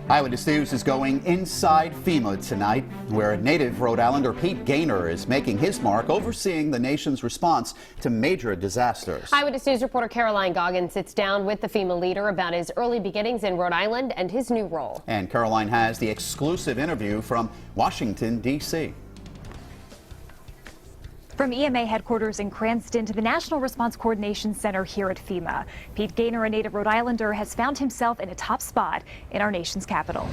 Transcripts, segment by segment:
Eyewitness News is going inside FEMA tonight, where native Rhode Islander Pete Gaynor is making his mark overseeing the nation's response to major disasters. Eyewitness News reporter Caroline Goggin sits down with the FEMA leader about his early beginnings in Rhode Island and his new role. And Caroline has the exclusive interview from Washington, D.C. From EMA headquarters in Cranston to the National Response Coordination Center here at FEMA, Pete Gaynor, a native Rhode Islander, has found himself in a top spot in our nation's capital.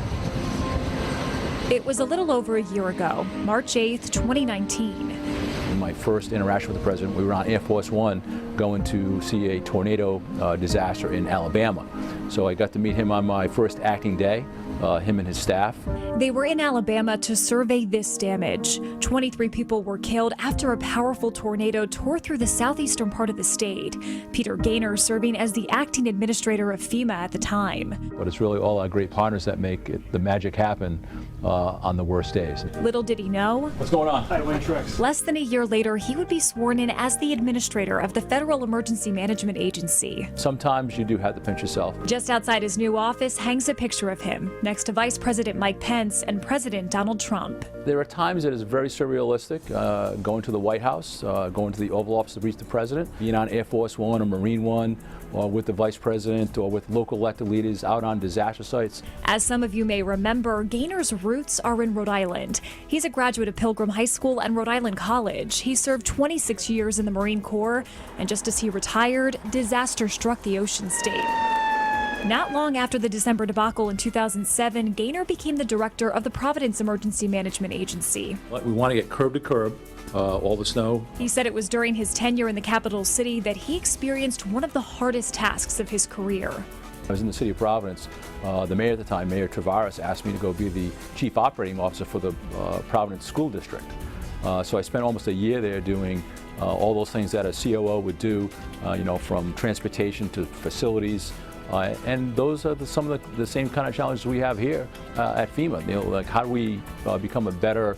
It was a little over a year ago, March 8th, 2019. In my first interaction with the president, we were on Air Force One going to see a tornado disaster in Alabama. So I got to meet him on my first acting day, him and his staff. They were in Alabama to survey this damage. 23 people were killed after a powerful tornado tore through the southeastern part of the state. Peter Gaynor serving as the acting administrator of FEMA at the time. But it's really all our great partners that make the magic happen on the worst days. Little did he know. What's going on? Less than a year later, he would be sworn in as the administrator of the Federal Emergency Management Agency. Sometimes you do have to pinch yourself. Just outside his new office hangs a picture of him, next to Vice President Mike Pence and President Donald Trump. There are times that it's very surrealistic, going to the White House, going to the Oval Office to reach the president, being on Air Force One or Marine One, or with the vice president or with local elected leaders out on disaster sites. As some of you may remember, Gaynor's roots are in Rhode Island. He's a graduate of Pilgrim High School and Rhode Island College. He served 26 years in the Marine Corps, and just as he retired, disaster struck the Ocean State. Not long after the December debacle in 2007, Gaynor became the director of the Providence Emergency Management Agency. We want to get curb to curb all the snow. He said it was during his tenure in the capital city that he experienced one of the hardest tasks of his career. I was in the city of Providence. The mayor at the time, Mayor Tavares, asked me to go be the chief operating officer for the Providence School District. So I spent almost a year there doing all those things that a COO would do, from transportation to facilities. And those are some of the same kind of challenges we have here at FEMA. Like how do we become a better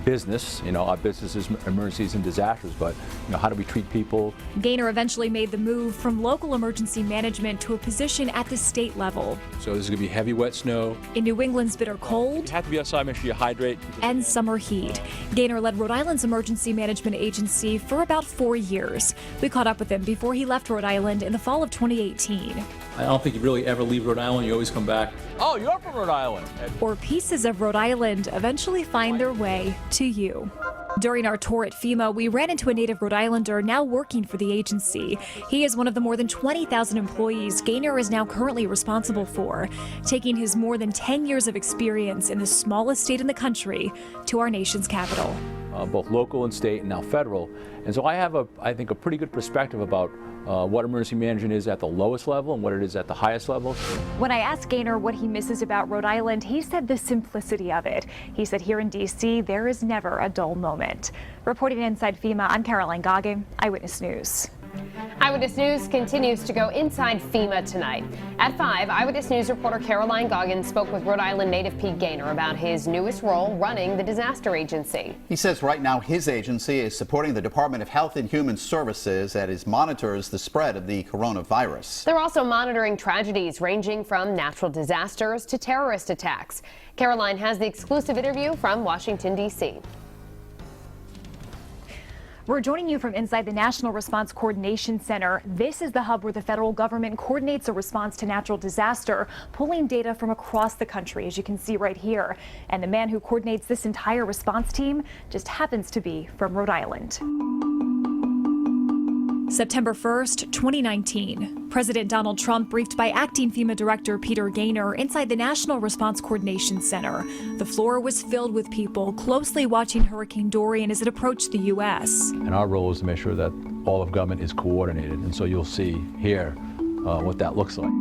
business? Our business is emergencies and disasters, but how do we treat people? Gaynor eventually made the move from local emergency management to a position at the state level. So this is going to be heavy, wet snow. In New England's bitter cold. You have to be outside, make sure you hydrate. And summer heat. Gaynor led Rhode Island's emergency management agency for about 4 years. We caught up with him before he left Rhode Island in the fall of 2018. I don't think you really ever leave Rhode Island. You always come back. Oh, you're from Rhode Island. Or pieces of Rhode Island eventually find their way to you. During our tour at FEMA, we ran into a native Rhode Islander now working for the agency. He is one of the more than 20,000 employees Gaynor is now currently responsible for, taking his more than 10 years of experience in the smallest state in the country to our nation's capital. Both local and state and now federal. And so I have, I think, a pretty good perspective about what emergency management is at the lowest level and what it is at the highest level. When I asked Gaynor what he misses about Rhode Island, he said the simplicity of it. He said here in D.C., there is never a dull moment. Reporting inside FEMA, I'm Caroline Goggin, Eyewitness News. Eyewitness News continues to go inside FEMA tonight. At 5, Eyewitness News reporter Caroline Goggin spoke with Rhode Island native Pete Gaynor about his newest role running the disaster agency. He says right now his agency is supporting the Department of Health and Human Services as it monitors the spread of the coronavirus. They're also monitoring tragedies ranging from natural disasters to terrorist attacks. Caroline has the exclusive interview from Washington, D.C. We're joining you from inside the National Response Coordination Center. This is the hub where the federal government coordinates a response to natural disaster, pulling data from across the country, as you can see right here. And the man who coordinates this entire response team just happens to be from Rhode Island. September 1st, 2019. President Donald Trump briefed by acting FEMA Director Peter Gaynor inside the National Response Coordination Center. The floor was filled with people closely watching Hurricane Dorian as it approached the U.S. And our role is to make sure that all of government is coordinated. And so you'll see here what that looks like.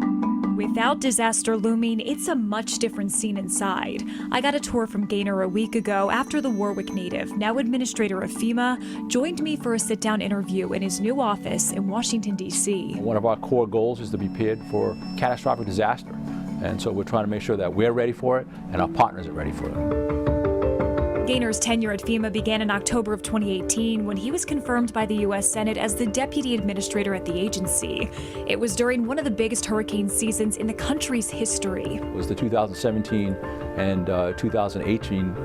Without disaster looming, it's a much different scene inside. I got a tour from Gaynor a week ago after the Warwick native, now administrator of FEMA, joined me for a sit-down interview in his new office in Washington, D.C. One of our core goals is to be prepared for catastrophic disaster. And so we're trying to make sure that we're ready for it and our partners are ready for it. Gaynor's tenure at FEMA began in October of 2018 when he was confirmed by the U.S. Senate as the deputy administrator at the agency. It was during one of the biggest hurricane seasons in the country's history. It was the 2017 and 2018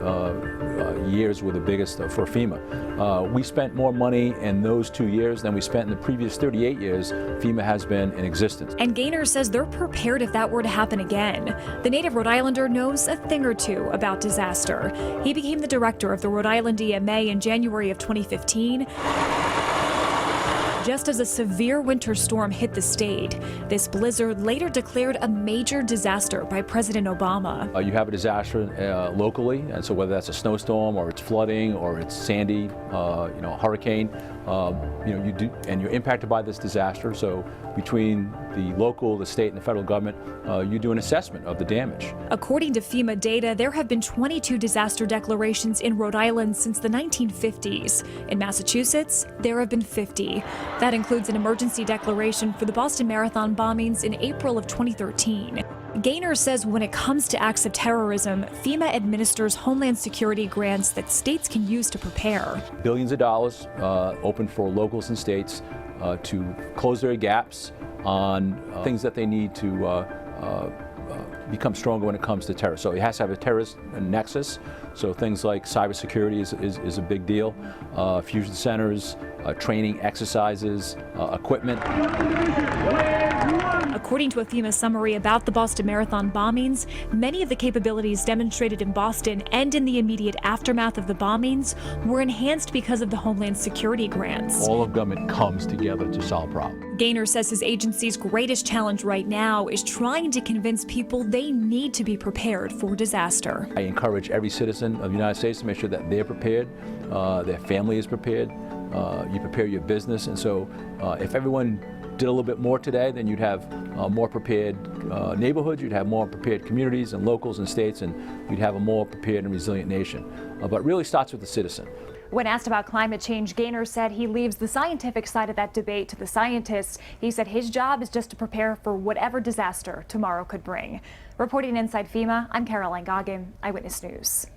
years were the biggest for FEMA. We spent more money in those 2 years than we spent in the previous 38 years FEMA has been in existence. And Gaynor says they're prepared if that were to happen again. The native Rhode Islander knows a thing or two about disaster. He became the director of the Rhode Island EMA in January of 2015. Just as a severe winter storm hit the state, this blizzard later declared a major disaster by President Obama. You have a disaster locally, and so whether that's a snowstorm or it's flooding or it's sandy, a hurricane, you do, and you're impacted by this disaster. So between the local, the state, and the federal government, you do an assessment of the damage. According to FEMA data, there have been 22 disaster declarations in Rhode Island since the 1950s. In Massachusetts, there have been 50. That includes an emergency declaration for the Boston Marathon bombings in April of 2013. Gaynor says when it comes to acts of terrorism, FEMA administers Homeland Security grants that states can use to prepare. Billions of dollars open for locals and states to close their gaps on things that they need to become stronger when it comes to terror. So it has to have a terrorist nexus. So things like cybersecurity is a big deal. Fusion centers, training exercises, equipment. According to a FEMA summary about the Boston Marathon bombings, many of the capabilities demonstrated in Boston and in the immediate aftermath of the bombings were enhanced because of the Homeland Security grants. All of government comes together to solve problems. Gaynor says his agency's greatest challenge right now is trying to convince people they need to be prepared for disaster. I encourage every citizen of the United States to make sure that they're prepared, their family is prepared, you prepare your business, and so if everyone did a little bit more today, then you'd have more prepared neighborhoods, you'd have more prepared communities and locals and states, and you'd have a more prepared and resilient nation. But it really starts with the citizen. When asked about climate change, Gaynor said he leaves the scientific side of that debate to the scientists. He said his job is just to prepare for whatever disaster tomorrow could bring. Reporting inside FEMA, I'm Caroline Goggin, Eyewitness News.